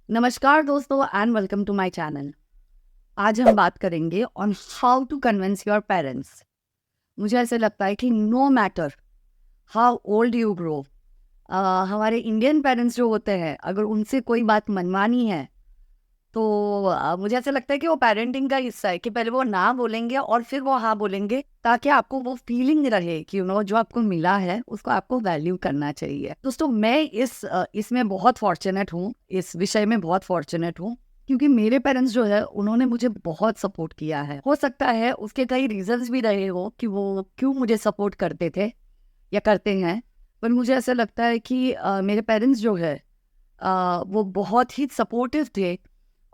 नमस्कार दोस्तों and welcome to my channel. आज हम बात करेंगे on how to convince your parents. मुझे ऐसे लगता है कि no matter how old you grow, हमारे इंडियन पेरेंट्स जो होते हैं, अगर उनसे कोई बात मनवानी है तो मुझे ऐसा लगता है कि वो पेरेंटिंग का हिस्सा है कि पहले वो ना बोलेंगे और फिर वो हाँ बोलेंगे, ताकि आपको वो फीलिंग रहे कि जो आपको मिला है उसको आपको वैल्यू करना चाहिए। दोस्तों, मैं इसमें बहुत फॉर्चुनेट हूँ, इस विषय में बहुत फॉर्चुनेट हूँ, क्योंकि मेरे पेरेंट्स जो है उन्होंने मुझे बहुत सपोर्ट किया है। हो सकता है उसके कई रीजंस भी रहे हो कि वो क्यों मुझे सपोर्ट करते थे या करते हैं, पर मुझे ऐसा लगता है कि मेरे पेरेंट्स जो है वो बहुत ही सपोर्टिव थे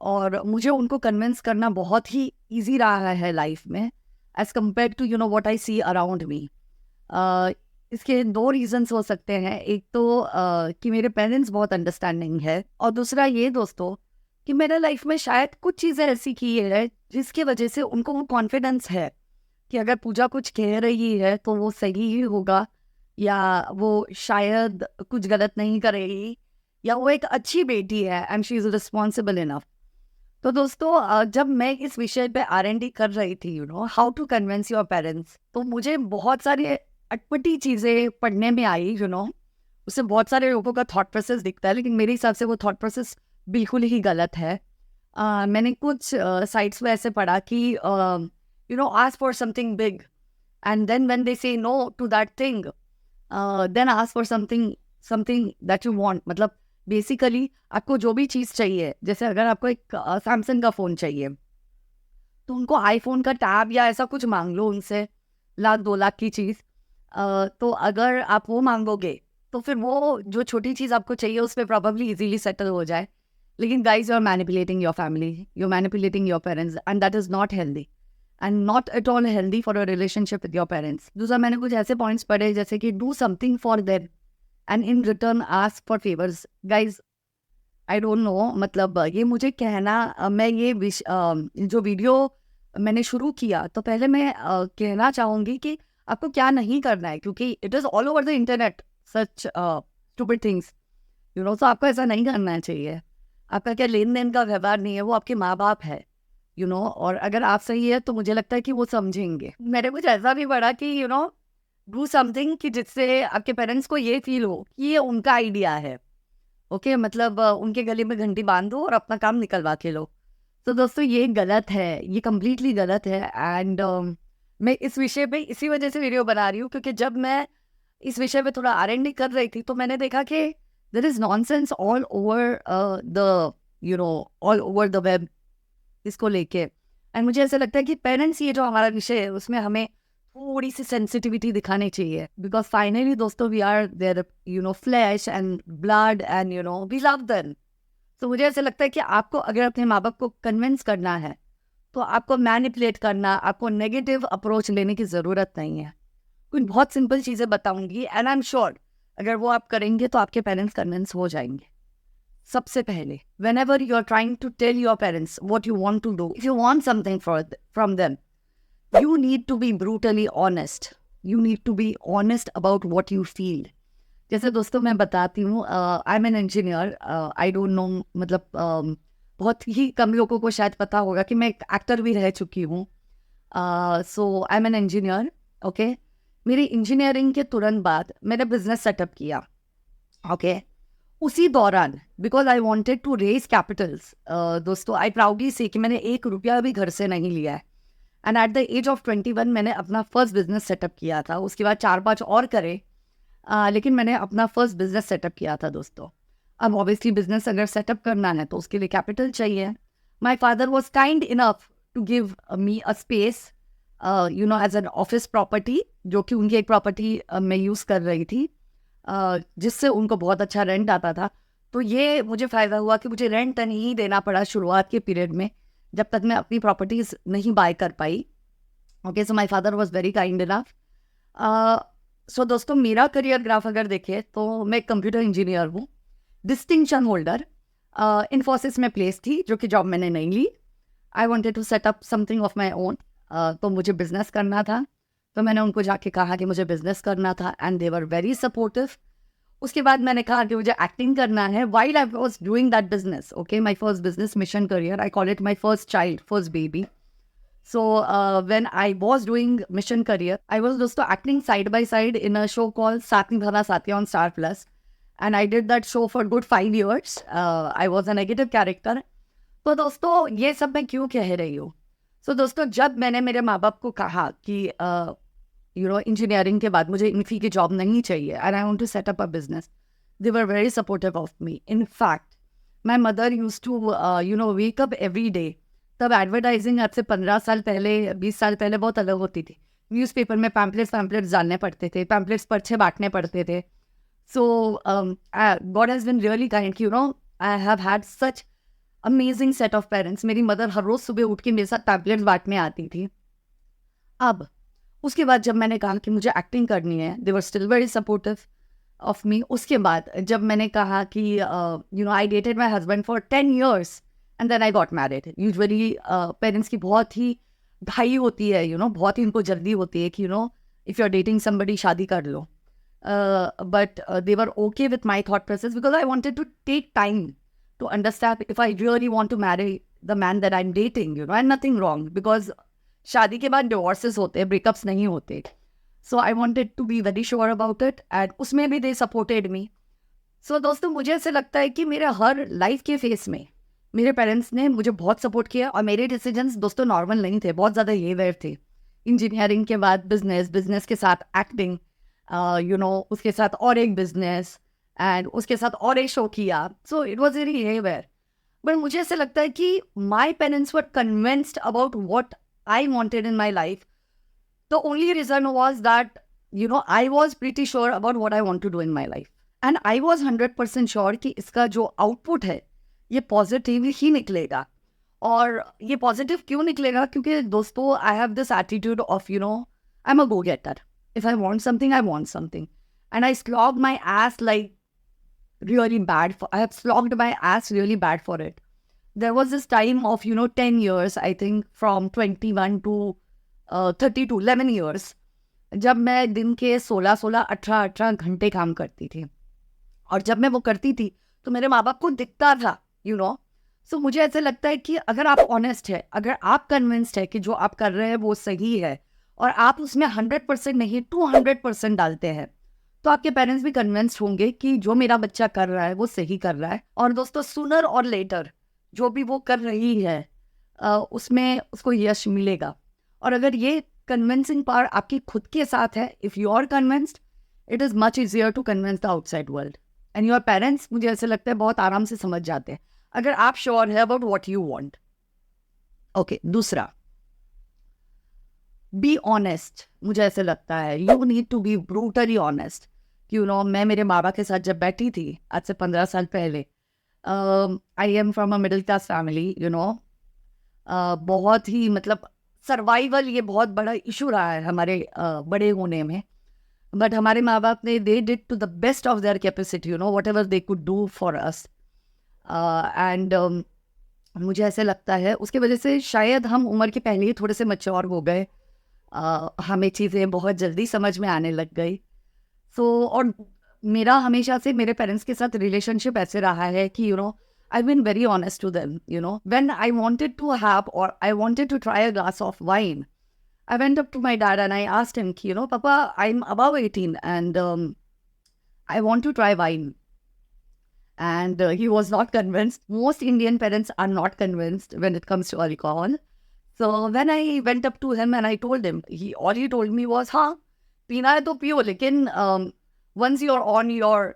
और मुझे उनको कन्विंस करना बहुत ही इजी रहा है लाइफ में, as compare to what I see around me. इसके दो रीजंस हो सकते हैं। एक तो कि मेरे पेरेंट्स बहुत अंडरस्टैंडिंग है, और दूसरा ये दोस्तों कि मैंने लाइफ में शायद कुछ चीज़ें ऐसी की है जिसकी वजह से उनको वो कॉन्फिडेंस है कि अगर पूजा कुछ कह रही है तो वो सही ही होगा, या वो शायद कुछ गलत नहीं करेगी, या वो एक अच्छी बेटी है and she is responsible enough. तो दोस्तों, जब मैं इस विषय पे R&D कर रही थी, how to convince your parents, तो मुझे बहुत सारी अटपटी चीज़ें पढ़ने में आई। उससे बहुत सारे लोगों का थॉट प्रोसेस दिखता है, लेकिन मेरे हिसाब से वो थॉट प्रोसेस बिल्कुल ही गलत है। मैंने कुछ साइट्स पे ऐसे पढ़ा कि ask for something big and then when they say no to that thing, then ask for something something that you want. मतलब बेसिकली आपको जो भी चीज़ चाहिए, जैसे अगर आपको एक सैमसंग का फ़ोन चाहिए तो उनको आईफोन का टैब या ऐसा कुछ मांग लो उनसे, 1 लाख 2 लाख की चीज़। तो अगर आप वो मांगोगे तो फिर वो जो छोटी चीज़ आपको चाहिए उस पर प्रॉबली इजीली सेटल हो जाए। लेकिन guys, you are manipulating your family, you are manipulating your parents, and that is not healthy and not at all healthy for a relationship with your parents. दूसरा, मैंने कुछ ऐसे पॉइंट्स पढ़े जैसे कि do something for them and in return ask for favours. Guys, I don't know, मतलब ये मुझे कहना, मैं जो वीडियो मैंने शुरू किया तो पहले मैं कहना चाहूँगी कि आपको क्या नहीं करना है, क्योंकि it is all over the internet such stupid things, तो आपको ऐसा नहीं करना चाहिए। आपका क्या लेन देन का व्यवहार नहीं है, वो आपके माँ बाप है, और अगर आप सही है तो मुझे लगता है कि वो समझेंगे। मैंने कुछ ऐसा भी पढ़ा कि डू समथिंग कि जिससे आपके पेरेंट्स को ये फील हो कि ये उनका आइडिया है। ओके, मतलब उनके गले में घंटी बांध दो और अपना काम निकलवा के लो। तो दोस्तों, ये गलत है, ये कम्प्लीटली गलत है। एंड मैं इस विषय पे इसी वजह से वीडियो बना रही हूँ, क्योंकि जब मैं इस विषय पे थोड़ा R&D कर रही थी तो मैंने देखा कि there is nonsense all over the all over the web इसको लेके। एंड मुझे ऐसा लगता है कि पेरेंट्स, ये जो हमारा विषय है उसमें हमें थोड़ी सी सेंसिटिविटी दिखानी चाहिए, बिकॉज फाइनली दोस्तों we are there, flesh and blood and we love them. तो मुझे ऐसा लगता है कि आपको अगर अपने माँ बाप को कन्विंस करना है तो आपको मैनिपुलेट करना, आपको नेगेटिव अप्रोच लेने की ज़रूरत नहीं है। कुछ बहुत सिंपल चीज़ें बताऊंगी एंड आई एम श्योर अगर वो आप करेंगे तो आपके पेरेंट्स कन्विंस हो जाएंगे। सबसे पहले, whenever you are trying to tell your parents what you want to do, if you want something from them, you need to be brutally honest. You need to be honest about what you feel. जैसे दोस्तों मैं बताती हूँ, आई am an engineer. I don't know, मतलब बहुत ही कम लोगों को शायद पता होगा कि मैं एक एक्टर भी रह चुकी हूँ। So I am an engineer. Okay, मेरी इंजीनियरिंग के तुरंत बाद मैंने बिजनेस सेटअप किया। ओके, उसी दौरान because I wanted to raise capitals, दोस्तों आई प्राउडली से कि मैंने 1 रुपया भी घर से नहीं लिया है। And at the age of 21 मैंने अपना फर्स्ट बिजनेस सेटअप किया था। उसके बाद 4-5 और करे, लेकिन मैंने अपना फर्स्ट बिजनेस सेटअप किया था दोस्तों। अब ऑब्वियसली बिजनेस अगर सेटअप करना है तो उसके लिए कैपिटल चाहिए। My father was kind enough to give me a space, as an office property, जो कि उनकी एक प्रॉपर्टी मैं यूज़ कर रही थी, जिससे उनको बहुत अच्छा रेंट आता था। तो ये मुझे फ़ायदा हुआ कि मुझे रेंट नहीं देना पड़ा शुरुआत के पीरियड में, जब तक मैं अपनी प्रॉपर्टीज़ नहीं बाय कर पाई। Okay, so my father was very kind enough. So दोस्तों, मेरा करियर ग्राफ अगर देखें तो मैं कंप्यूटर इंजीनियर हूँ, डिस्टिंक्शन होल्डर। इन्फोसिस में प्लेस थी, जो कि जॉब मैंने नहीं ली। I wanted to set up something of my own, तो मुझे बिजनेस करना था। तो मैंने उनको जाके कहा कि मुझे बिजनेस करना था and they were very supportive. उसके बाद मैंने कहा कि मुझे एक्टिंग करना है while I was doing that business. Okay, my first business mission career, I call it my first child, first baby. So when I was doing Mission Career, I was also acting side by side in a show called Sat Nibhana Satya on Star Plus, and I did that show for good 5 years. I was a negative character. तो दोस्तों ये सब मैं क्यों कह रही हूँ? So दोस्तों जब मैंने मेरे माँ बाप को कहा कि इंजीनियरिंग के बाद मुझे इनफी की जॉब नहीं चाहिए and I want to set up a business, they were very supportive of me. In fact, my mother used to wake up every day. तब एडवर्टाइजिंग आज से 15 साल पहले, 20 साल पहले बहुत अलग होती थी. न्यूज़पेपर में पैम्पलेट्स डालने पड़ते थे, पैम्पलेट्स पर्चे बांटने पड़ते थे. So God has been really kind कि I have had such amazing set of parents. मेरी मदर हर रोज़ सुबह उठ के मेरे साथ पैम्पलेट्स बांटने आती थी. अब उसके बाद जब मैंने कहा कि मुझे एक्टिंग करनी है, they were still very supportive of me. उसके बाद जब मैंने कहा कि I dated my husband for 10 years and then I got married. Usually parents की बहुत ही घाई होती है, बहुत ही उनको जल्दी होती है कि if you're dating somebody शादी कर लो. But they were okay with my thought process because I wanted to take time to understand if I really want to marry the man that I'm dating, and nothing wrong because शादी के बाद divorces होते हैं, breakups नहीं होते. So I wanted to be very sure about it and उसमें भी they supported me. So दोस्तों मुझे ऐसे लगता है कि मेरे हर लाइफ के फेस में मेरे पेरेंट्स ने मुझे बहुत सपोर्ट किया और मेरे डिसीजंस दोस्तों नॉर्मल नहीं थे, बहुत ज़्यादा ये वेव थे. इंजीनियरिंग के बाद बिजनेस के साथ एक्टिंग, उसके साथ और एक बिजनेस एंड उसके साथ और एक शो किया. सो इट वॉज वेरी ये वेयर. बट मुझे ऐसे लगता है कि my parents were convinced about what I wanted in my life. The only reason was that I was pretty sure about what I want to do in my life and I was 100% sure कि इसका जो output है ये positive ही निकलेगा. और ये positive क्यों निकलेगा? क्योंकि दोस्तों I have this attitude of I am a go getter. If I want something I want something and I slog my ass like really bad for I have slogged my ass really bad for it. There was this time of 10 years, I think from 21 to 32, 11 years, जब मैं दिन के 18 घंटे काम करती थी. और जब मैं वो करती थी तो मेरे माँ बाप को दिखता था. सो मुझे ऐसा लगता है कि अगर आप ऑनेस्ट है, अगर आप कन्विंस्ड है कि जो आप कर रहे हैं वो सही है और आप उसमें 100% नहीं 200% डालते हैं, तो आपके पेरेंट्स भी कन्विंस्ड होंगे कि जो मेरा बच्चा कर रहा है वो सही कर रहा है. और दोस्तों सूनर और लेटर जो भी वो कर रही है उसमें उसको यश मिलेगा. और अगर ये कन्विंसिंग पावर आपकी खुद के साथ है, if you are convinced, it is much easier to convince the outside world. And your parents मुझे ऐसे लगता है बहुत आराम से समझ जाते हैं अगर आप श्योर है about what you want. Okay, दूसरा, बी ऑनेस्ट. मुझे ऐसे लगता है you need to be brutally honest. मैं मेरे माँ बाप के साथ जब बैठी थी आज से 15 साल पहले, I am from a middle class family. बहुत ही मतलब सर्वाइवल ये बहुत बड़ा इशू रहा है हमारे बड़े होने में. बट हमारे माँ बाप ने they did to the best of their capacity, whatever they could do for us. And मुझे ऐसे लगता है उसकी वजह से शायद हम उम्र के पहले ही थोड़े से मैच्योर हो गए. हमें चीज़ें बहुत जल्दी समझ में आने लग गई. और मेरा हमेशा से मेरे पेरेंट्स के साथ रिलेशनशिप ऐसे रहा है कि I've been very honest to them. When I wanted to have or I wanted to try a glass of wine, I went up to my dad and I asked him, Papa, I'm above 18 and I want to try wine. And he was not convinced. Most Indian parents are not convinced when it comes to alcohol. So when I went up to him and I told him, all he told me was, हाँ, पीना है तो पियो, लेकिन once you're on your,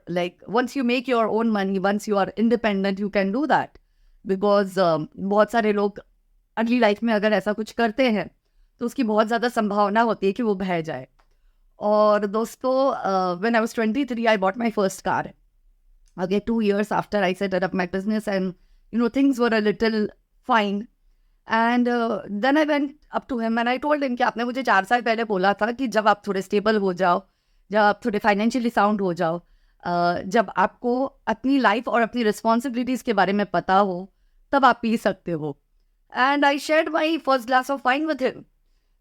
once you make your own money, once you are independent, you can do that. Because बहुत सारे लोग अगली लाइफ में अगर ऐसा कुछ करते हैं तो उसकी बहुत ज़्यादा संभावना होती है कि वो बह जाए. और दोस्तों when I was 23, I bought my first car. Okay, 2 years after I set up my business and things were a little fine. And then I went up to him and I told him कि आपने मुझे 4 साल पहले बोला था कि जब आप थोड़े स्टेबल हो जाओ, जब आप थोड़े फाइनेंशियली साउंड हो जाओ, जब आपको अपनी लाइफ और अपनी रिस्पॉन्सिबिलिटीज़ के बारे में पता हो, तब आप पी सकते हो. And I shared my first glass of wine with him.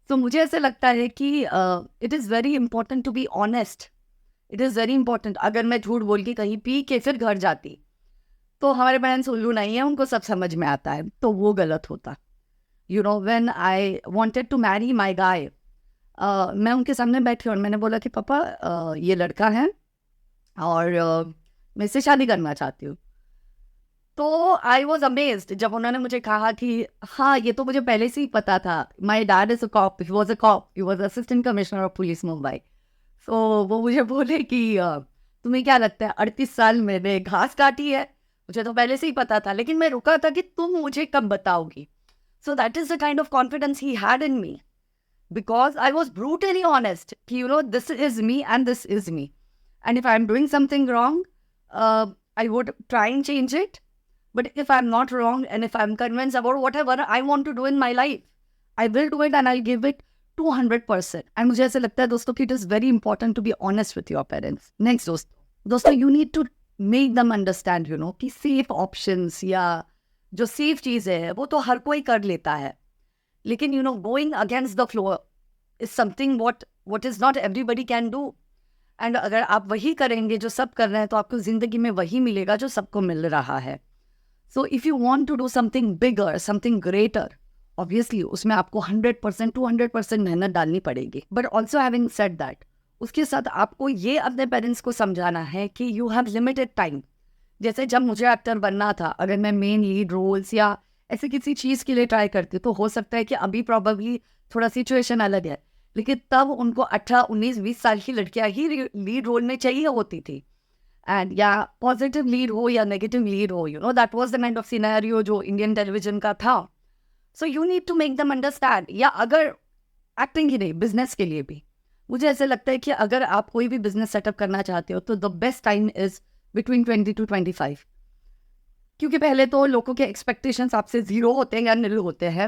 तो मुझे ऐसे लगता है कि it is very important to be honest it is very important. अगर मैं झूठ बोल के कहीं पी के फिर घर जाती तो हमारे पेरेंट्स उल्लू नहीं है, उनको सब समझ में आता है, तो वो गलत होता। When I wanted to marry my guy, मैं उनके सामने बैठी और मैंने बोला कि पापा ये लड़का है और मैं इससे शादी करना चाहती हूँ। तो आई वॉज अमेज्ड जब उन्होंने मुझे कहा कि हाँ, ये तो मुझे पहले से ही पता था। My dad is a cop, he was a cop, he was assistant commissioner of police Mumbai. So वो मुझे बोले कि तुम्हें क्या लगता है 38 साल मैंने घास काटी है, मुझे तो पहले से ही पता था, लेकिन मैं रुका था कि तुम मुझे कब बताओगी। So that is the kind of confidence he had in me, because I was brutally honest. This is me and this is me. And if I'm doing something wrong, I would try and change it. But if I'm not wrong and if I'm convinced about whatever I want to do in my life, I will do it and I'll give it 200%. And मुझे ऐसे लगता है दोस्तों कि it is very important to be honest with your parents. Next दोस्तों you need to make them understand कि safe options या जो safe चीज़ है वो तो हर कोई कर लेता है, लेकिन going against the flow is something what is not everybody can do. And अगर आप वही करेंगे जो सब कर रहे हैं तो आपको ज़िंदगी में वही मिलेगा जो सबको मिल रहा है। So if you want to do something bigger, something greater, obviously उसमें आपको 100% 200% मेहनत डालनी पड़ेगी। But also having said that, उसके साथ आपको ये अपने पेरेंट्स को समझाना है कि यू हैव लिमिटेड टाइम। जैसे जब मुझे एक्टर बनना था, अगर मैं मेन लीड रोल्स या ऐसे किसी चीज़ के लिए ट्राई करती तो हो सकता है कि अभी प्रॉबली थोड़ा सिचुएशन अलग है, लेकिन तब उनको 18, 19, 20 साल की लड़कियां ही लीड रोल में चाहिए होती थी। एंड या पॉजिटिव लीड हो या नेगेटिव लीड हो, that was the kind of scenario जो इंडियन टेलीविजन का था। So you need to make them understand. या अगर एक्टिंग ही नहीं, बिजनेस के लिए भी मुझे ऐसे लगता है कि अगर आप कोई भी बिजनेस सेटअप करना चाहते हो तो the best time is between 20 to 25, क्योंकि पहले तो लोगों के एक्सपेक्टेशंस आपसे जीरो होते हैं या नील होते हैं।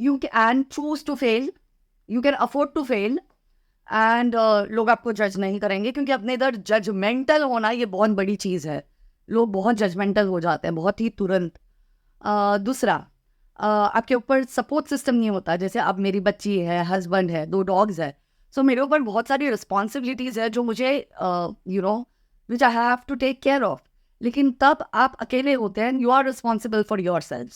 You can choose to fail, you can afford to fail, and लोग आपको जज नहीं करेंगे, क्योंकि अपने इधर जजमेंटल होना ये बहुत बड़ी चीज़ है। लोग बहुत जजमेंटल हो जाते हैं बहुत ही तुरंत। दूसरा, आपके ऊपर सपोर्ट सिस्टम नहीं होता। जैसे अब मेरी बच्ची है, हस्बैंड है, 2 डॉग्स है, सो मेरे ऊपर बहुत सारी रिस्पॉन्सिबिलिटीज़ है जो मुझे which I have to take care of. लेकिन तब आप अकेले होते हैं, you are responsible for yourself.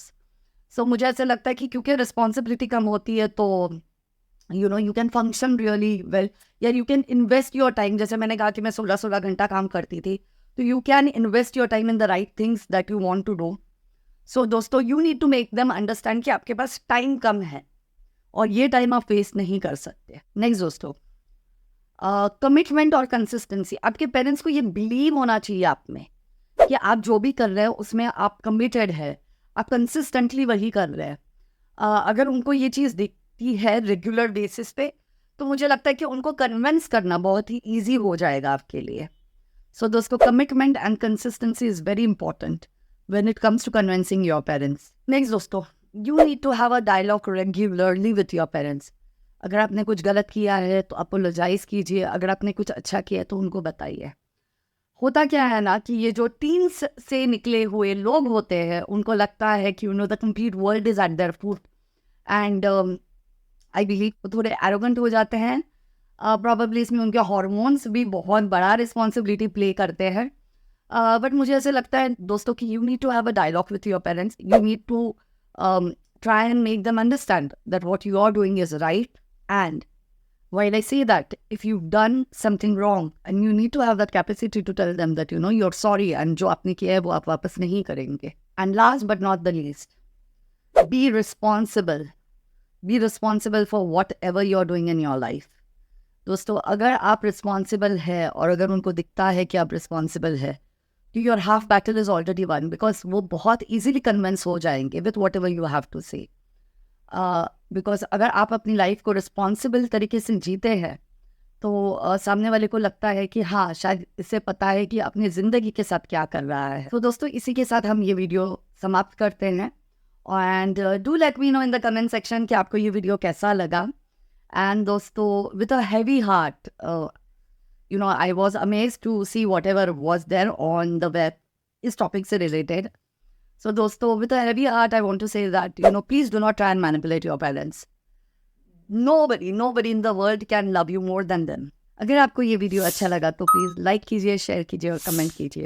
So मुझे ऐसा लगता है कि क्योंकि रिस्पॉन्सिबिलिटी कम होती है तो you can function really well, या you can invest your time. जैसे मैंने कहा कि मैं 16 घंटा काम करती थी, तो you can invest your time in the right things that you want to do. So दोस्तों, you need to make them understand कि आपके पास टाइम कम है और ये टाइम आप वेस्ट नहीं कर सकते। नेक्स्ट दोस्तों, कमिटमेंट और कंसिस्टेंसी। आपके पेरेंट्स को ये बिलीव होना चाहिए आप में कि आप जो भी कर रहे हो उसमें आप कमिटेड है, आप कंसिस्टेंटली वही कर रहे हैं। अगर उनको ये चीज़ दिखती है रेगुलर बेसिस पे, तो मुझे लगता है कि उनको कन्विंस करना बहुत ही ईजी हो जाएगा आपके लिए। सो दोस्तों, commitment and consistency is very important when it comes to convincing your parents. Next दोस्तों, you need to have a dialogue regularly with your parents. अगर आपने कुछ गलत किया है तो अपोलोजाइज़ कीजिए, अगर आपने कुछ अच्छा किया है तो उनको बताइए। होता क्या है ना कि ये जो टीन्स से निकले हुए लोग होते हैं, उनको लगता है कि the complete world is eight there foot, and I believe वो थोड़े एरोगेंट हो जाते हैं। प्रॉबेबली इसमें उनके हार्मोन्स भी बहुत बड़ा रिस्पॉन्सिबिलिटी प्ले करते हैं। बट मुझे ऐसे लगता है दोस्तों कि you need to have a dialogue with your parents. You need to try and make them understand that what you are doing is right, and while I say that, if you've done something wrong, and you need to have that capacity to tell them that you're sorry and जो आपने किया है वो आप वापस नहीं करेंगे। And last but not the least, be responsible. Be responsible for whatever you're doing in your life. दोस्तों, अगर आप responsible है और अगर उनको दिखता है कि आप responsible है, तो your half battle is already won, because वो बहुत easily convince हो जाएंगे with whatever you have to say. Because अगर आप अपनी लाइफ को रिस्पॉन्सिबल तरीके से जीते हैं तो सामने वाले को लगता है कि हाँ, शायद इसे पता है कि अपनी ज़िंदगी के साथ क्या कर रहा है। तो दोस्तों, इसी के साथ हम ये वीडियो समाप्त करते हैं, and do let me know in the comment section कि आपको ये वीडियो कैसा लगा। एंड दोस्तों, with a heavy heart, I was amazed to see whatever was there on the web इस टॉपिक से रिलेटेड। So दोस्तों, with a heavy heart, I want to say that, please do not try and manipulate your parents. Nobody in the world can love you more than them. अगर आपको ये video अच्छा लगा तो please like कीजिए, share कीजिए और comment कीजिए,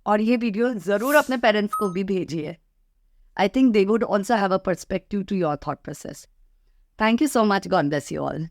और ये वीडियो ज़रूर अपने पेरेंट्स को भी भेजिए. I think they would also have a perspective to your thought process. Thank you so much. God bless you all.